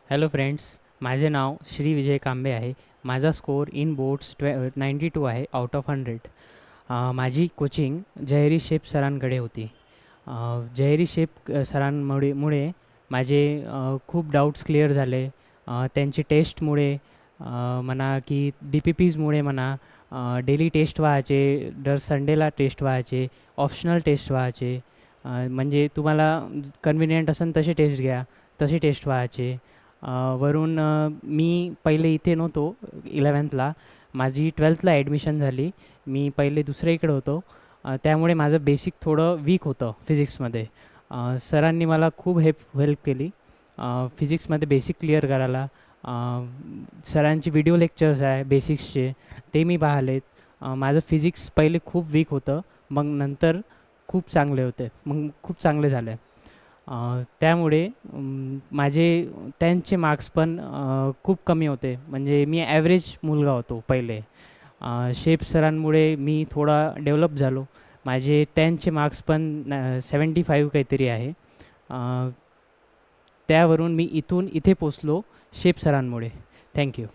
Hello friends, माझे नाव श्री विजय कांबे आहे. माझा स्कोर इन बोर्ड्स 92 आहे आउट ऑफ 100. माझी कोचिंग जयहरी शेफ सरांकडे होती. जयहरी शेफ सरांमुळे माझे खूप डाऊट्स क्लिअर झाले. त्यांची टेस्टमुळे म्हणा की डी पी पीजमुळे म्हणा, डेली टेस्ट व्हायचे, दर संडेला टेस्ट व्हायचे, ऑप्शनल टेस्ट व्हायचे. म्हणजे तुम्हाला कन्व्हिनियंट असेल तसे टेस्ट घ्या, तसे टेस्ट व्हायचे. वरून मी पहिले इथे नव्हतो 11thला. माझी 12thला ॲडमिशन झाली. मी पहिले दुसऱ्या इकडे होतो. त्यामुळे माझं बेसिक थोडं वीक होतं फिजिक्समध्ये. सरांनी मला खूप हेल्प केली फिजिक्समध्ये बेसिक क्लिअर करायला. सरांची व्हिडिओ लेक्चर्स आहे बेसिक्सचे, ते मी पाहिलेत. माझं फिजिक्स पहिले खूप वीक होतं, मग नंतर खूप चांगले होते, मग खूप चांगले झाले. त्यामुळे माझे त्यांचे मार्क्स पण खूप कमी होते. म्हणजे मी ॲव्हरेज मुलगा होतो पहिले. शेफ सरांमुळे मी थोडा डेव्हलप झालो. माझे त्यांचे मार्क्स पण 75 काहीतरी आहे. त्यावरून मी इथून इथे पोचलो शेफ सरांमुळे. थँक्यू.